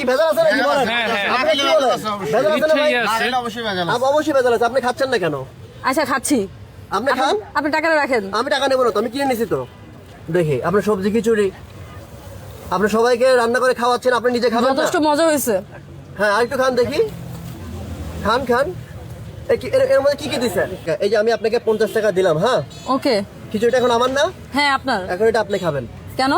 কি ভেজাল আছে নাকি বলেন? আপনি কি বলেন? ভেজাল আছে না ভাই? অবশ্যই ভেজাল আছে। অবশ্যই ভেজাল আছে। আপনি খাচ্ছেন না কেন? আচ্ছা খাচ্ছি। আপনি খান। আপনি টাকাটা রাখেন। আমি টাকা নেবো না তো, আমি কিনে নিছি তো। দেখি আপনার সবজি খিচুড়ি, আপনি সবাইকে রান্না করে খাওয়াচ্ছেন, আপনি নিজে খাবেন না? যথেষ্ট মজা হয়েছে। হ্যাঁ, আরেকটু খান দেখি। খান খান। এর মধ্যে কি কি দিছেন? এই যে আমি আপনাকে 50 টাকা দিলাম, হ্যাঁ? ওকে। খিচুড়িটা এখন আমার না? হ্যাঁ আপনার। এখন এটা আপনি খাবেন। কেন?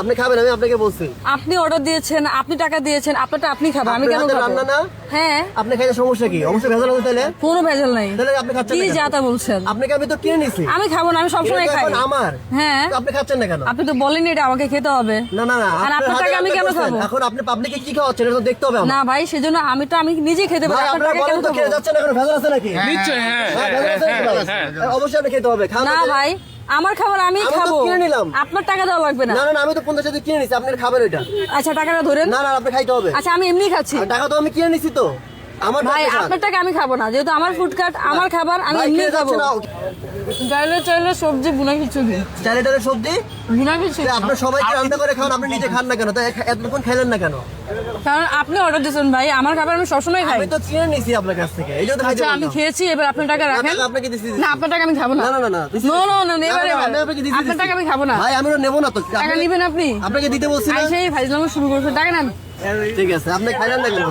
আপনি খাবেন, আমি আপনাকে বলছি। আপনি অর্ডার দিয়েছেন, আপনি টাকা দিয়েছেন, আপনারটা আপনি খাবেন, আমি কেন আপনার হাতের খাবো? রান্না না? হ্যাঁ। আপনি খাইতে সমস্যা কি? অবশ্যই ভেজাল আছে তাহলে। কোনো ভেজাল নাই। তাহলে আপনি খাচ্ছেন কি না কেন? যা তা বলছেন? আপনাকে আমি তো কিনে নিছি। আমি খাবো না, আমি সবসময় এটা তো খাই। এখন আমার। হ্যাঁ। তো আপনি খাচ্ছেন না কেন? আপনি তো বলেননি এটা আমাকে খেতে হবে। না না না, আর আপনার হাতে টাকা আমি রান্না কেন করছেন। খাবো? এখন আপনি পাবলিকে কি খাওয়াচ্ছেন এটা তো দেখতে হবে আমার। না ভাই, সেজন্য আমি নিজে খেতে পারি। ভাই, আপনার আপনারা টাকা বলেন কেন তো খেয়ে খাবো? যাচ্ছেন, এখন ভেজাল আছে নাকি? নিশ্চয়ই, হ্যাঁ, হ্যাঁ, ভেজাল আছে নাকি ভাই? অবশ্যই আপনি খেতে হবে। খান না তো। ভাই, আমার খাবার আমি আমি তো খাবো। কিনে নিলাম। আপনার টাকা দেওয়া লাগবে না। না না না, আমি তো 50 টাকা দিয়ে কিনে নিছি, আপনি খাবেন এটা। আচ্ছা টাকাটা ধরেন। না না, আপনি খাইতে হবে। আচ্ছা আমি এমনি খাচ্ছি। আর টাকা তো আমি কিনে নিছি তো। আমার ভাই টাকা খান। আপনার টাকা আমি খাবো না, যেহেতু আমার ফুড কার্ট, আমার খাবার আমি ভাই, এমনি খেয়ে খাবো। যাচ্ছে না। চাইলে চাইলে সবজি বুনা খিচুড়ি। চালের সবজি বুনা খিচুড়ি। আপনার সবাইকে রান্না করে খান, আপনি নিজে খান না কেন? তাই এতক্ষণ খাইলেন না কেন? কারণ আপনি অর্ডার দিয়েছেন ভাই, আমার খাবার আমি সবসময় খাই। আমি তো কিনে নিছি আপনার কাছ থেকে, এই জন্য খাইতে আচ্ছা আমি বললাম। খেয়েছি, এবার আপনার টাকা রাখেন। টাকা আপনাকে দিছি। না আপনার টাকা আমি খাবো না। না না না না, দিছি। নো নো না, এবারে না, না, আমি আপনাকে দিছি, আপনার দিছি। টাকা আমি খাবো না। ভাই আমি ওটা নেবো না তো। টাকা নিবেন আপনি? আপনাকে দিতে বলছি না? আইসেই ফাইজলামো শুরু করছে, টাকা নেন। ঠিক আছে, আপনি খাইলেন না কেন?